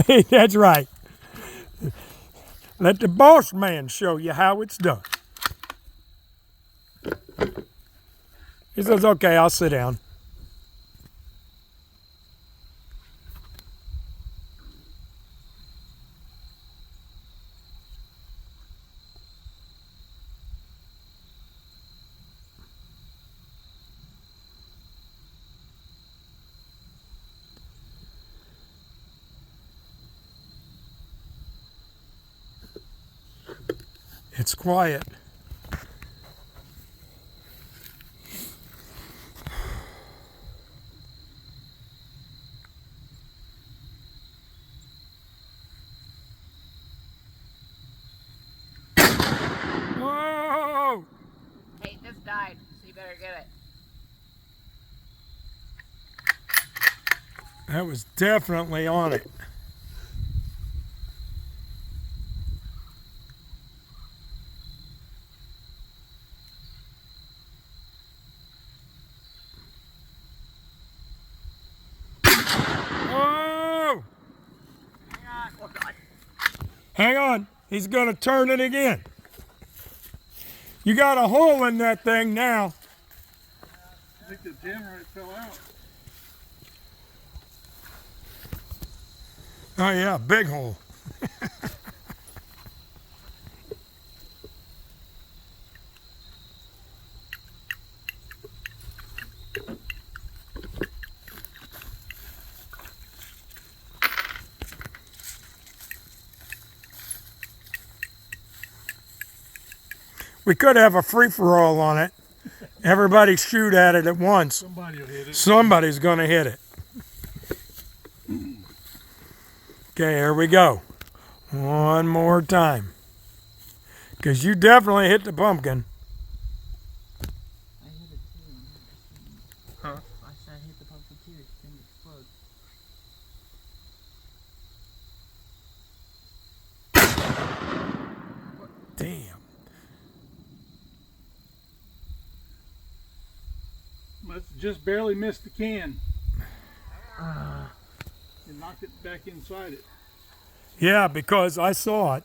That's right. Let the boss man show you how it's done. He says, okay, I'll sit down. It's quiet. Whoa! Hey, this died, so you better get it. That was definitely on it. Whoa! Hang on. Oh, God. Hang on. He's going to turn it again. You got a hole in that thing now. I think the jammer fell out. Oh, yeah, big hole. We could have a free-for-all on it. Everybody shoot at it at once. Somebody will hit it. Somebody's going to hit it. Okay, here we go. One more time. Because you definitely hit the pumpkin. I hit it too. Huh? I said I hit the pumpkin too. It didn't explode. Damn. Must just barely missed the can. And knocked it back inside it. Yeah, because I saw it.